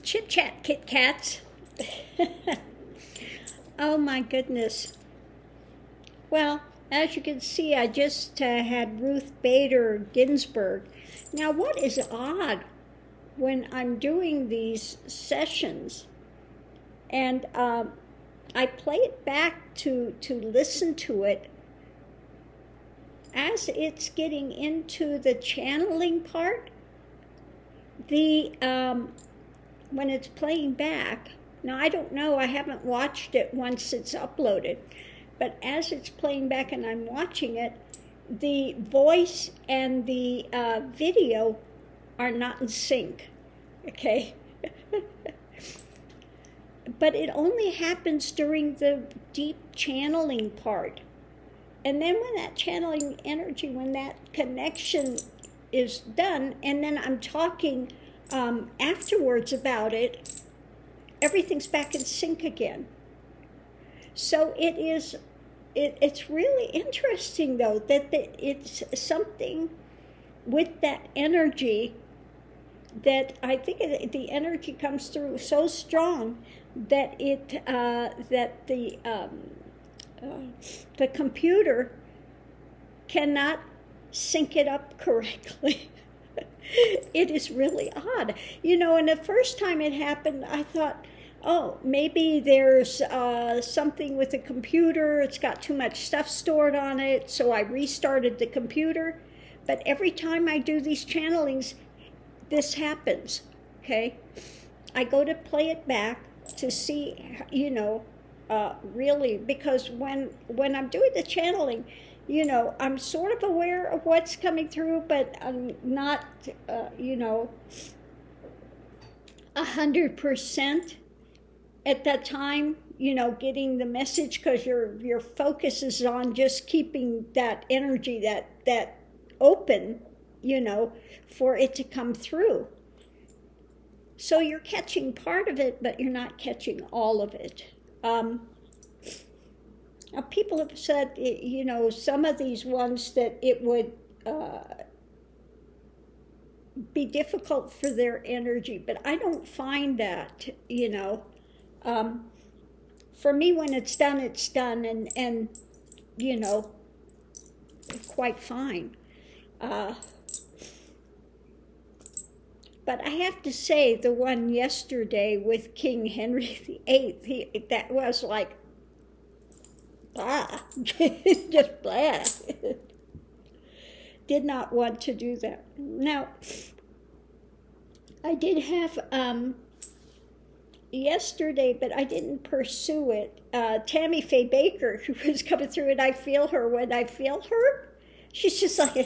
Chit chat, Kit Kats. Oh my goodness. Well, as you can see, I just had Ruth Bader Ginsburg. Now, what is odd when I'm doing these sessions and I play it back to listen to it, as it's getting into the channeling part, the when it's playing back, now I don't know, I haven't watched it once it's uploaded, but as it's playing back and I'm watching it, the voice and the video are not in sync, okay? But it only happens during the deep channeling part. And then when that channeling energy, when that connection is done, and then I'm talking afterwards about it, everything's back in sync again. So it's really interesting, though, that it's something with that energy that I think the energy comes through so strong that the computer cannot sync it up correctly. It is really odd. And the first time it happened, I thought, oh, maybe there's something with the computer. It's got too much stuff stored on it, so I restarted the computer. But every time I do these channelings, this happens, okay? I go to play it back to see, really, because when I'm doing the channeling, I'm sort of aware of what's coming through, but I'm not, 100% at that time, getting the message, because your focus is on just keeping that energy, that open, for it to come through. So you're catching part of it, but you're not catching all of it. Now people have said, some of these ones that it would be difficult for their energy, but I don't find that, For me, when it's done, and quite fine. But I have to say, the one yesterday with King Henry VIII, that was like, just blah. Did not want to do that. Now, I did have yesterday, but I didn't pursue it. Tammy Faye Baker, who was coming through, and I feel her when I feel her. She's just like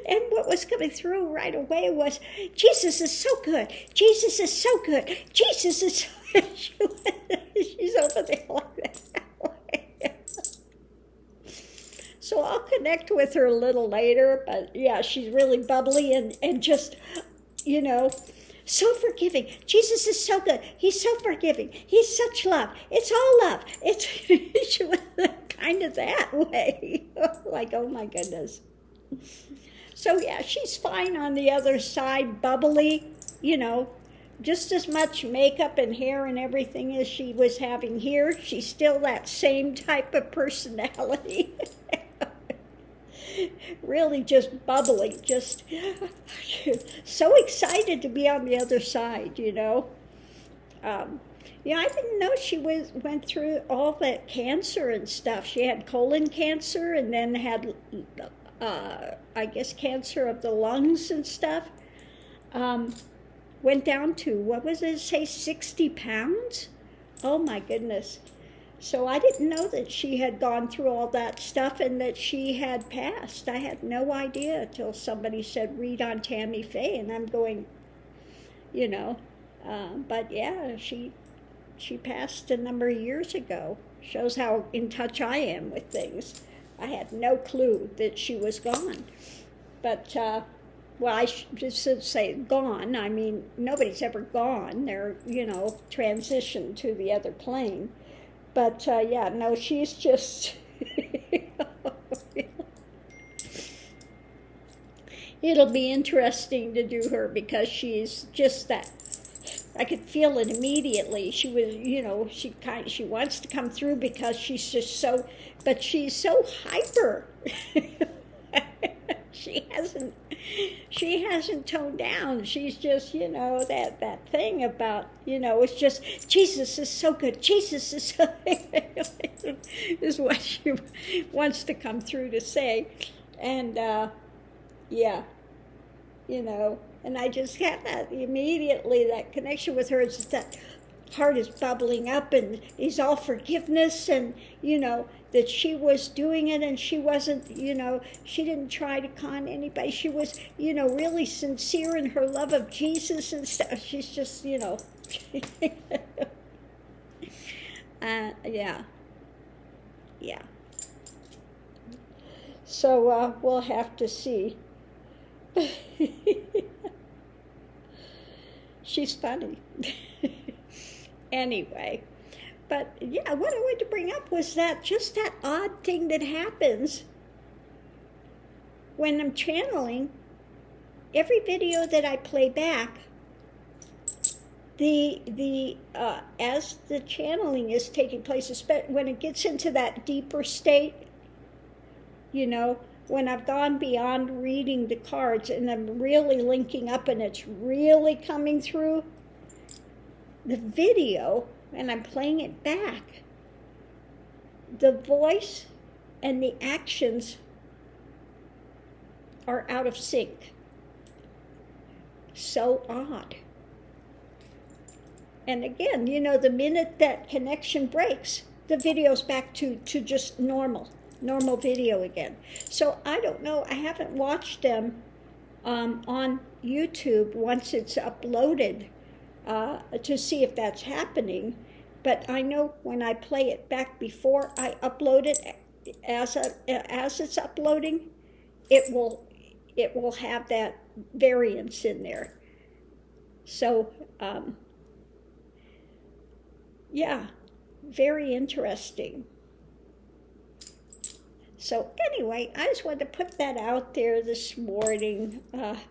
and what was coming through right away was, Jesus is so good. Jesus is so good. Jesus is so good. She's over there like that. So I'll connect with her a little later, but yeah, she's really bubbly and just, so forgiving. Jesus is so good. He's so forgiving. He's such love. It's all love. She was kind of that way. Like, oh my goodness. So yeah, she's fine on the other side, bubbly, just as much makeup and hair and everything as she was having here. She's still that same type of personality. Really just bubbly, just so excited to be on the other side, I didn't know she went through all that cancer and stuff. She had colon cancer and then had, I guess, cancer of the lungs and stuff. Went down to, what was it, say 60 pounds? Oh my goodness. So I didn't know that she had gone through all that stuff and that she had passed. I had no idea until somebody said, read on Tammy Faye, and I'm going, but yeah, she passed a number of years ago. Shows how in touch I am with things. I had no clue that she was gone. But, I should say gone. I mean, nobody's ever gone. They're, transitioned to the other plane. But, no, she's just, It'll be interesting to do her because she's just that. I could feel it immediately. She was, she wants to come through because she's just so, but she's so hyper. She hasn't toned down. She's just, that thing about, it's just, Jesus is so good. Jesus is so is what she wants to come through to say. And, and I just had that immediately, that connection with her. It's just that heart is bubbling up and is all forgiveness and, that she was doing it and she wasn't, she didn't try to con anybody. She was, really sincere in her love of Jesus and stuff. She's just, yeah. So we'll have to see. She's funny. Anyway, but yeah, what I wanted to bring up was that just that odd thing that happens when I'm channeling. Every video that I play back, as the channeling is taking place, especially when it gets into that deeper state, when I've gone beyond reading the cards and I'm really linking up and it's really coming through, the video, and I'm playing it back, the voice and the actions are out of sync. So odd. And again, the minute that connection breaks, the video's back to just normal video again. So I don't know, I haven't watched them on YouTube once it's uploaded to see if that's happening, but I know when I play it back before I upload it, as it's uploading, it will have that variance in there. So yeah, very interesting. So anyway, I just wanted to put that out there this morning,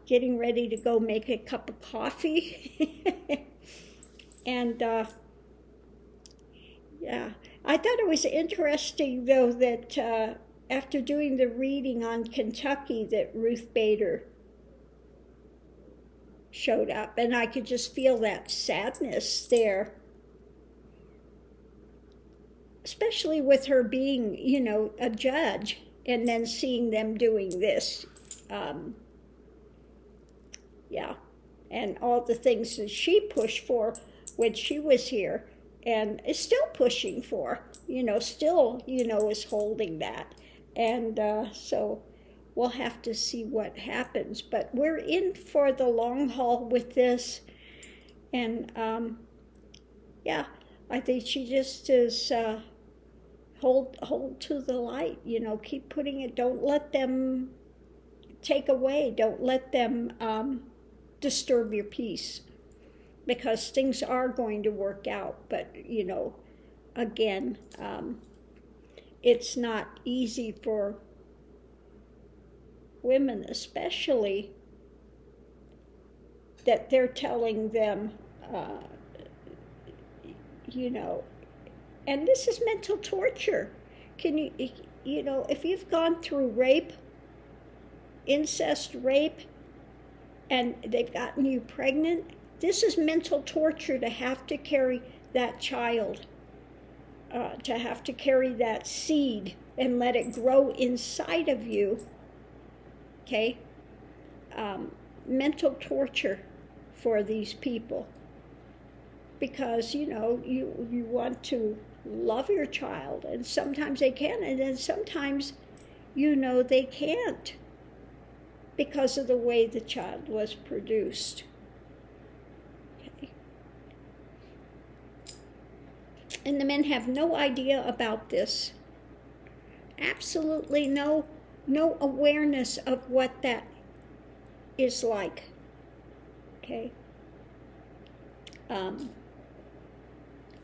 getting ready to go make a cup of coffee. And yeah, I thought it was interesting, though, that after doing the reading on Kentucky, that Ruth Bader showed up, and I could just feel that sadness there. Especially with her being, a judge, and then seeing them doing this. Yeah, and all the things that she pushed for when she was here, and is still pushing for, still, is holding that. And so we'll have to see what happens. But we're in for the long haul with this. And, yeah, I think she just is... hold to the light, keep putting it. Don't let them take away. Don't let them disturb your peace, because things are going to work out. But, again, it's not easy for women, especially, that they're telling them, and this is mental torture. Can you, if you've gone through rape, incest rape, and they've gotten you pregnant, this is mental torture to have to carry that child, to have to carry that seed and let it grow inside of you, okay? Mental torture for these people. Because, you want to love your child, and sometimes they can, and then sometimes, they can't, because of the way the child was produced. Okay. And the men have no idea about this. Absolutely no awareness of what that is like. Okay.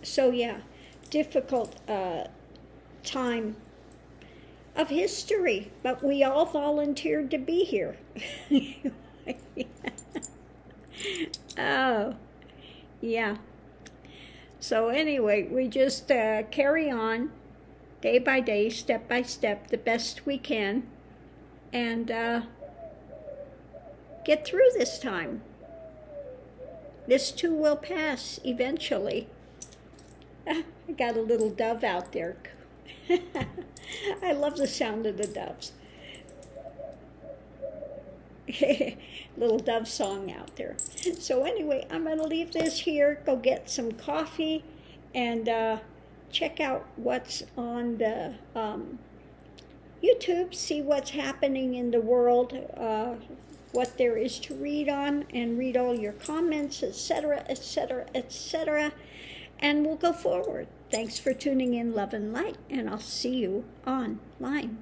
So yeah, difficult time of history, but we all volunteered to be here. Oh, yeah. So anyway, we just carry on day by day, step by step, the best we can, and get through this time. This too will pass eventually. I got a little dove out there. I love the sound of the doves. Little dove song out there. So anyway, I'm going to leave this here, go get some coffee, and check out what's on the YouTube, see what's happening in the world, what there is to read on, and read all your comments, etc., etc., etc., and we'll go forward. Thanks for tuning in, love and light, and I'll see you online.